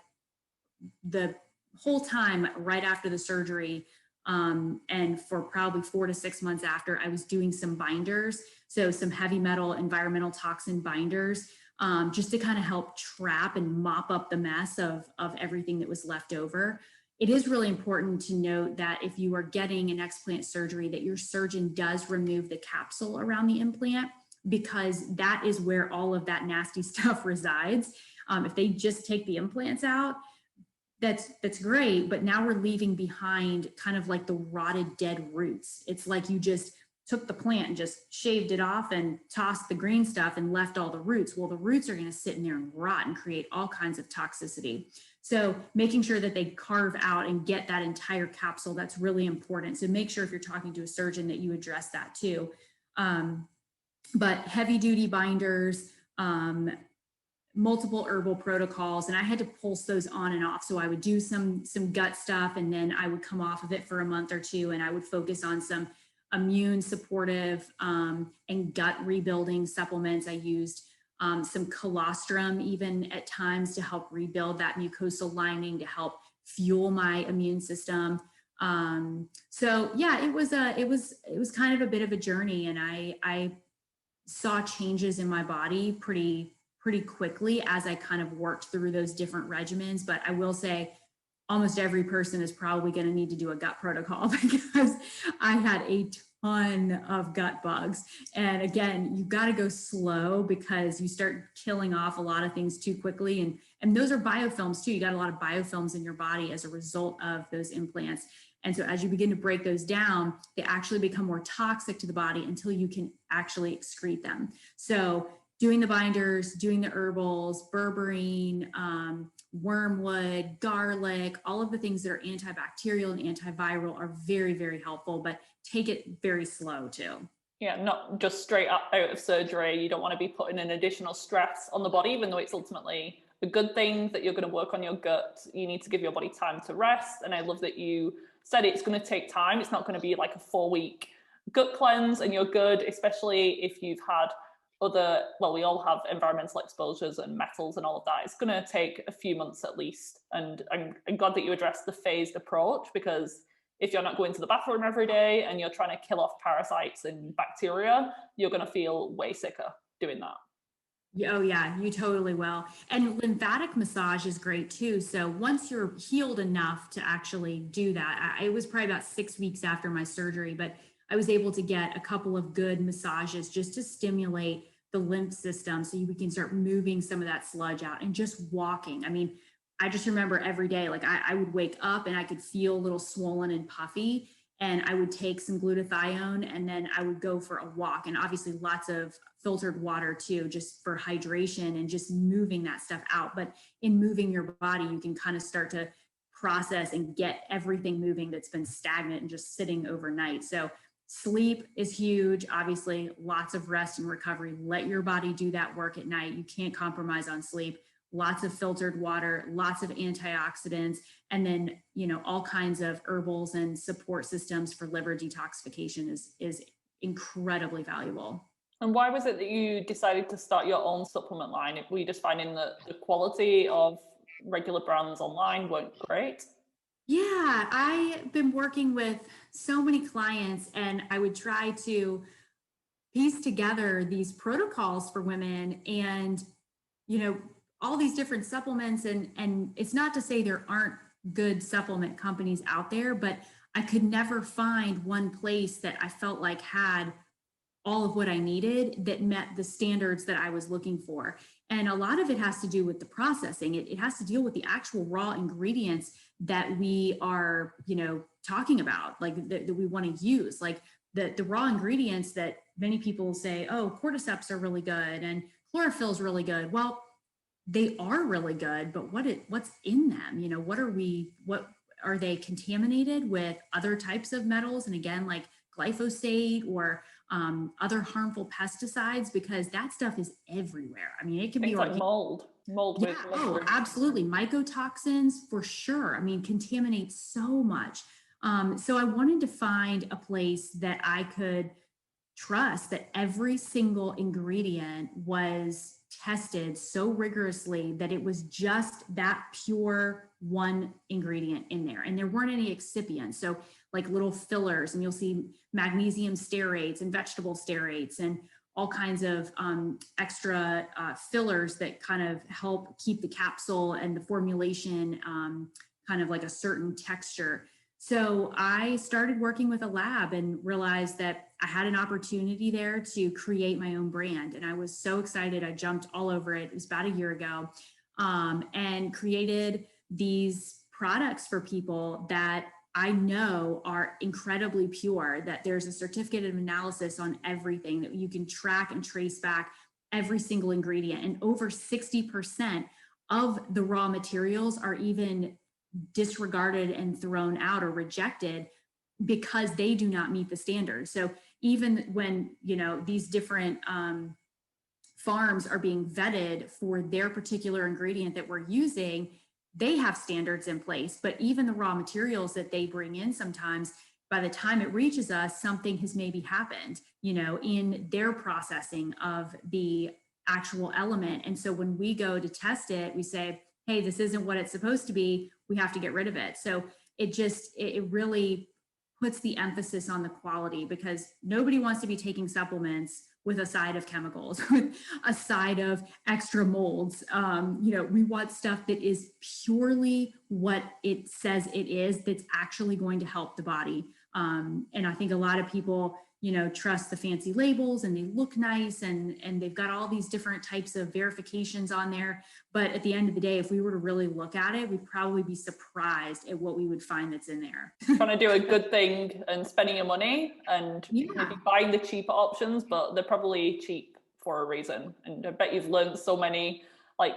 the whole time right after the surgery, and for probably 4 to 6 months after, I was doing some binders. So some heavy metal environmental toxin binders, just to kind of help trap and mop up the mess of everything that was left over. It is really important to note that if you are getting an explant surgery, that your surgeon does remove the capsule around the implant, because that is where all of that nasty stuff resides. If they just take the implants out, that's great, but now we're leaving behind kind of like the rotted dead roots. It's like you just took the plant and just shaved it off and tossed the green stuff and left all the roots. Well, the roots are going to sit in there and rot and create all kinds of toxicity. So making sure that they carve out and get that entire capsule, that's really important. So make sure if you're talking to a surgeon that you address that too. But heavy duty binders, multiple herbal protocols, and I had to pulse those on and off. So I would do some gut stuff, and then I would come off of it for a month or two, and I would focus on some immune supportive and gut rebuilding supplements. I used some colostrum even at times to help rebuild that mucosal lining, to help fuel my immune system. So yeah, it was kind of a bit of a journey, and I saw changes in my body pretty quickly as I kind of worked through those different regimens. But I will say almost every person is probably going to need to do a gut protocol, because I had a ton of gut bugs. And again, you've got to go slow, because you start killing off a lot of things too quickly. And those are biofilms too. You got a lot of biofilms in your body as a result of those implants. And so as you begin to break those down, they actually become more toxic to the body until you can actually excrete them. So doing the binders, doing the herbals, berberine, wormwood, garlic, all of the things that are antibacterial and antiviral are very, very helpful, but take it very slow too. Yeah, not just straight up out of surgery. You don't want to be putting an additional stress on the body, even though it's ultimately a good thing that you're going to work on your gut. You need to give your body time to rest. And I love that you said it's going to take time. It's not going to be like a 4-week gut cleanse and you're good, especially if you've had other, well, we all have environmental exposures and metals and all of that. It's going to take a few months at least. And I'm glad that you addressed the phased approach, because if you're not going to the bathroom every day and you're trying to kill off parasites and bacteria, you're going to feel way sicker doing that. Oh yeah, you totally will. And lymphatic massage is great too. So once you're healed enough to actually do that, it was probably about 6 weeks after my surgery, but I was able to get a couple of good massages just to stimulate the lymph system so we can start moving some of that sludge out and just walking. I mean, I just remember every day, like I would wake up and I could feel a little swollen and puffy, and I would take some glutathione and then I would go for a walk, and obviously lots of filtered water too, just for hydration and just moving that stuff out. But in moving your body, you can kind of start to process and get everything moving that's been stagnant and just sitting overnight. So sleep is huge. Obviously, lots of rest and recovery. Let your body do that work at night. You can't compromise on sleep. Lots of filtered water, lots of antioxidants, and then, you know, all kinds of herbals and support systems for liver detoxification is incredibly valuable. And why was it that you decided to start your own supplement line? Were you just finding that the quality of regular brands online weren't great? Yeah, I've been working with so many clients, and I would try to piece together these protocols for women, and, you know, all these different supplements. And it's not to say there aren't good supplement companies out there, but I could never find one place that I felt like had all of what I needed that met the standards that I was looking for. And a lot of it has to do with the processing. It has to deal with the actual raw ingredients that we are, you know, talking about, like that we want to use, like the raw ingredients that many people say, oh, cordyceps are really good and chlorophyll is really good. Well, they are really good, but what's in them? You know, what are they contaminated with other types of metals? And again, like glyphosate or other harmful pesticides, because that stuff is everywhere. I mean, it can Things be like mold. Yeah, oh, absolutely. Mycotoxins for sure. I mean, contaminate so much. So I wanted to find a place that I could trust that every single ingredient was tested so rigorously that it was just that pure one ingredient in there, and there weren't any excipients, so like little fillers, and you'll see magnesium stearates and vegetable stearates and all kinds of extra fillers that kind of help keep the capsule and the formulation kind of like a certain texture. So I started working with a lab and realized that I had an opportunity there to create my own brand. And I was so excited. I jumped all over it. It was about a year ago, and created these products for people that I know are incredibly pure, that there's a certificate of analysis on everything, that you can track and trace back every single ingredient. And over 60% of the raw materials are even disregarded and thrown out or rejected because they do not meet the standards. So even when, you know, these different farms are being vetted for their particular ingredient that we're using, they have standards in place. But even the raw materials that they bring in, sometimes by the time it reaches us, something has maybe happened, you know, in their processing of the actual element. And so when we go to test it, we say, hey, this isn't what it's supposed to be. We have to get rid of it. So it really puts the emphasis on the quality, because nobody wants to be taking supplements with a side of chemicals, with a side of extra molds. You know, we want stuff that is purely what it says it is, that's actually going to help the body. And I think a lot of people, you know, trust the fancy labels, and they look nice, and they've got all these different types of verifications on there. But at the end of the day, if we were to really look at it, we'd probably be surprised at what we would find that's in there. Trying to do a good thing and spending your money and maybe buying the cheaper options, but they're probably cheap for a reason. And I bet you've learned so many like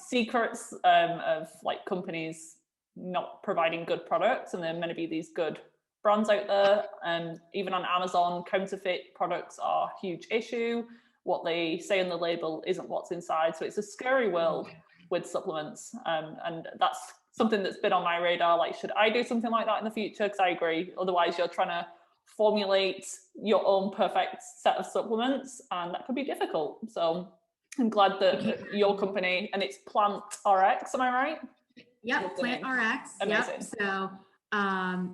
secrets of like companies not providing good products, and there are meant to be these good brands out there. And even on Amazon, counterfeit products are a huge issue. What they say on the label isn't what's inside. So it's a scary world with supplements. And that's something that's been on my radar. Like, should I do something like that in the future? Because I agree. Otherwise, you're trying to formulate your own perfect set of supplements, and that could be difficult. So I'm glad that your company, and it's Plant RX, am I right? Yep, Plant RX. Amazing. Yep. So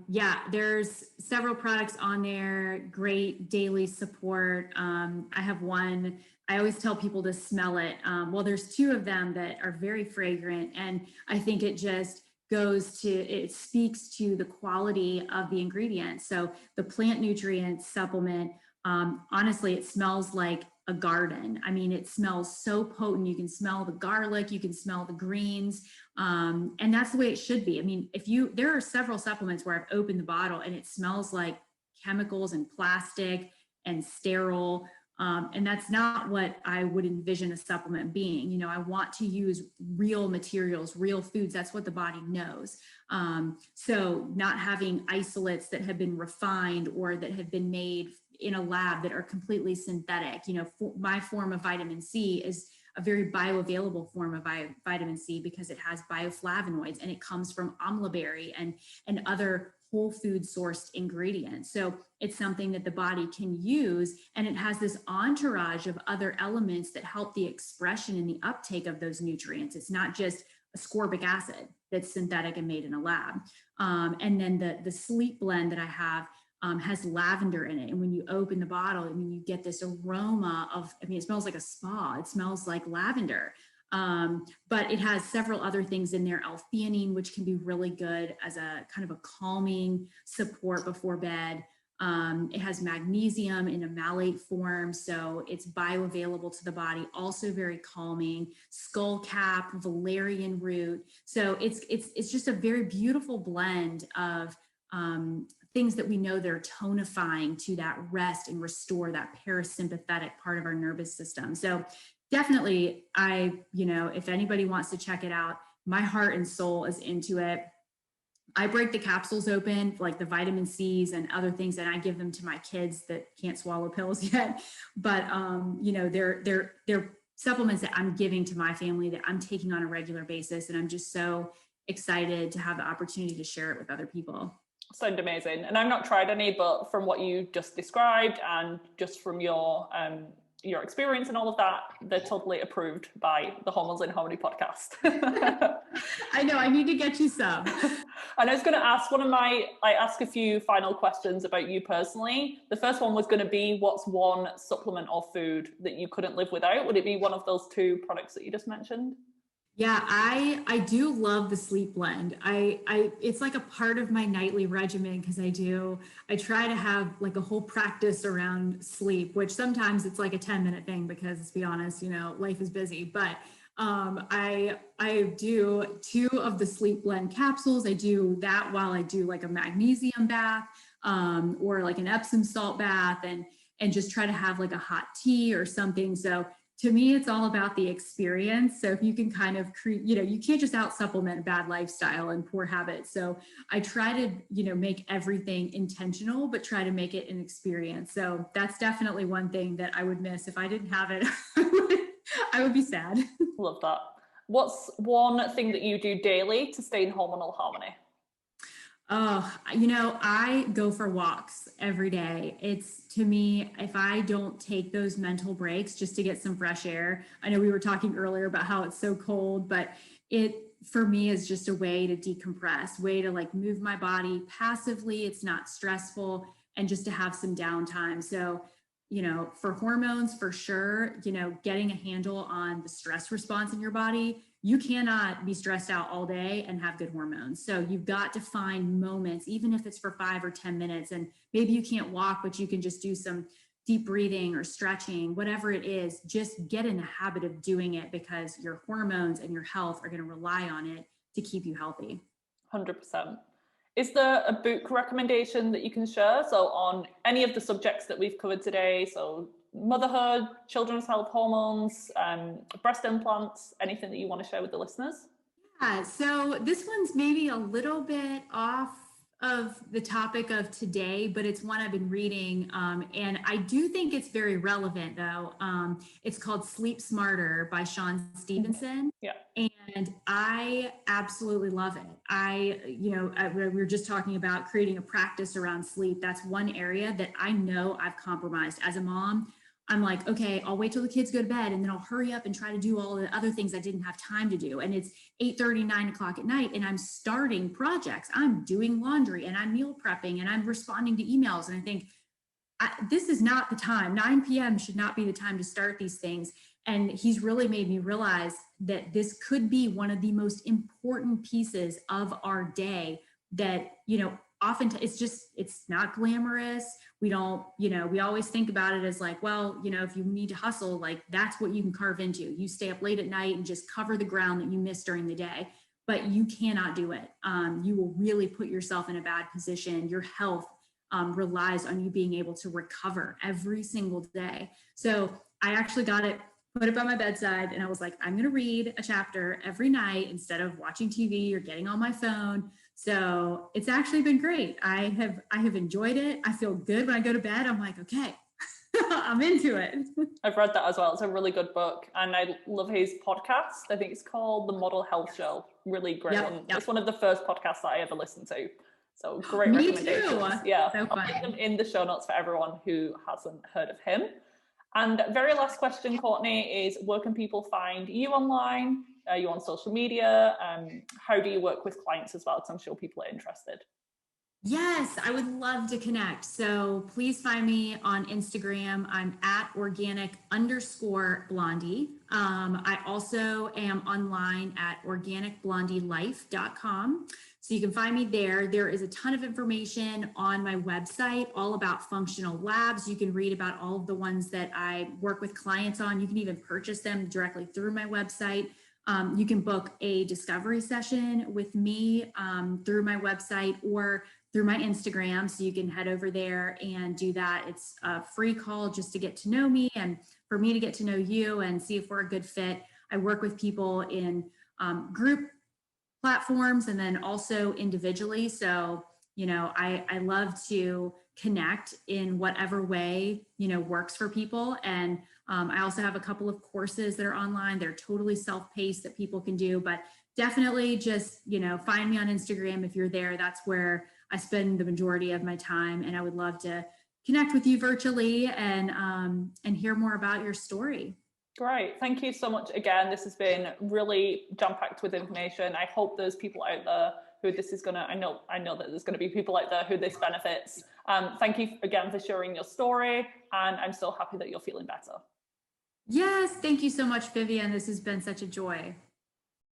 yeah, there's several products on there, great daily support. I have one, I always tell people to smell it. Well, there's two of them that are very fragrant, and I think it just it speaks to the quality of the ingredients. So the plant nutrient supplement, honestly, it smells like a garden. I mean, it smells so potent. You can smell the garlic, you can smell the greens. And that's the way it should be. I mean, there are several supplements where I've opened the bottle and it smells like chemicals and plastic and sterile. And that's not what I would envision a supplement being. You know, I want to use real materials, real foods. That's what the body knows. So not having isolates that have been refined or that have been made in a lab that are completely synthetic. You know, my form of vitamin C is a very bioavailable form of vitamin C because it has bioflavonoids and it comes from amla berry and other whole food sourced ingredients. So it's something that the body can use, and it has this entourage of other elements that help the expression and the uptake of those nutrients. It's not just ascorbic acid that's synthetic and made in a lab. And then the sleep blend that I have has lavender in it. And when you open the bottle, I mean, you get this aroma of, I mean, it smells like a spa. It smells like lavender. But it has several other things in there, L-theanine, which can be really good as a kind of a calming support before bed. It has magnesium in a malate form, so it's bioavailable to the body, also very calming. Skullcap, valerian root. So it's just a very beautiful blend of things that we know they're tonifying to that rest and restore that parasympathetic part of our nervous system. So definitely, if anybody wants to check it out, my heart and soul is into it. I break the capsules open, like the vitamin C's and other things, and I give them to my kids that can't swallow pills yet. But they're supplements that I'm giving to my family that I'm taking on a regular basis, and I'm just so excited to have the opportunity to share it with other people. Sound amazing. And I've not tried any, but from what you just described and just from your experience and all of that, they're totally approved by the Hormones in Harmony podcast. I know, I need to get you some. And I was going to ask I ask a few final questions about you personally. The first one was going to be, what's one supplement or food that you couldn't live without? Would it be one of those two products that you just mentioned? Yeah, I do love the sleep blend. It's like a part of my nightly regimen because I try to have like a whole practice around sleep, which sometimes it's like a 10-minute thing because, let's be honest, life is busy. But I do 2 of the sleep blend capsules. I do that while I do like a magnesium bath or like an Epsom salt bath and just try to have like a hot tea or something. So to me, it's all about the experience. So if you can kind of create, you can't just out supplement bad lifestyle and poor habits. So I try to, make everything intentional, but try to make it an experience. So that's definitely one thing that I would miss. If I didn't have it, I would be sad. Love that. What's one thing that you do daily to stay in hormonal harmony? Oh, I go for walks every day. It's, to me, if I don't take those mental breaks just to get some fresh air, I know we were talking earlier about how it's so cold, but it, for me, is just a way to decompress, way to like move my body passively. It's not stressful, and just to have some downtime. So, for hormones, for sure, getting a handle on the stress response in your body. You cannot be stressed out all day and have good hormones. So you've got to find moments, even if it's for 5 or 10 minutes, and maybe you can't walk, but you can just do some deep breathing or stretching, whatever it is, just get in the habit of doing it because your hormones and your health are going to rely on it to keep you healthy. 100%. Is there a book recommendation that you can share? So on any of the subjects that we've covered today, so motherhood, children's health, hormones, breast implants, anything that you want to share with the listeners? Yeah, so this one's maybe a little bit off of the topic of today, but it's one I've been reading. And I do think it's very relevant though. It's called Sleep Smarter by Stevenson. Yeah. And I absolutely love it. We were just talking about creating a practice around sleep. That's one area that I know I've compromised as a mom. I'm like, okay, I'll wait till the kids go to bed and then I'll hurry up and try to do all the other things I didn't have time to do. And it's 8:30, 9 o'clock at night and I'm starting projects. I'm doing laundry and I'm meal prepping and I'm responding to emails. And I think this is not the time. 9 p.m. should not be the time to start these things. And he's really made me realize that this could be one of the most important pieces of our day that, often it's not glamorous. We don't, we always think about it as like, well, if you need to hustle, like that's what you can carve into. You stay up late at night and just cover the ground that you missed during the day, but you cannot do it. You will really put yourself in a bad position. Your health relies on you being able to recover every single day. So I actually put it by my bedside and I was like, I'm going to read a chapter every night instead of watching TV or getting on my phone. So it's actually been great. I have enjoyed it. I feel good when I go to bed. I'm like, okay, I'm into it. I've read that as well. It's a really good book. And I love his podcast. I think it's called The Model Health Show. Really great. Yep. It's one of the first podcasts that I ever listened to. So great recommendations. Too. Yeah. So I'll put them in the show notes for everyone who hasn't heard of him. And very last question, Courtney, is where can people find you online? Are you on social media? How do you work with clients as well? Because I'm sure people are interested. Yes, I would love to connect. So please find me on Instagram. I'm at organic_blondie. I also am online at organicblondielife.com. So you can find me there. There is a ton of information on my website, all about functional labs. You can read about all of the ones that I work with clients on. You can even purchase them directly through my website. You can book a discovery session with me through my website or through my Instagram. So you can head over there and do that. It's a free call just to get to know me and for me to get to know you and see if we're a good fit. I work with people in group platforms and then also individually. So, I love to connect in whatever way, works for people. And I also have a couple of courses that are online. They're totally self-paced that people can do, but definitely just, find me on Instagram. If you're there, that's where I spend the majority of my time. And I would love to connect with you virtually and hear more about your story. Great. Thank you so much again. This has been really jam-packed with information. I hope there's people out there who this is I know that there's going to be people out there who this benefits. Thank you again for sharing your story. And I'm so happy that you're feeling better. Yes. Thank you so much, Vivian. This has been such a joy.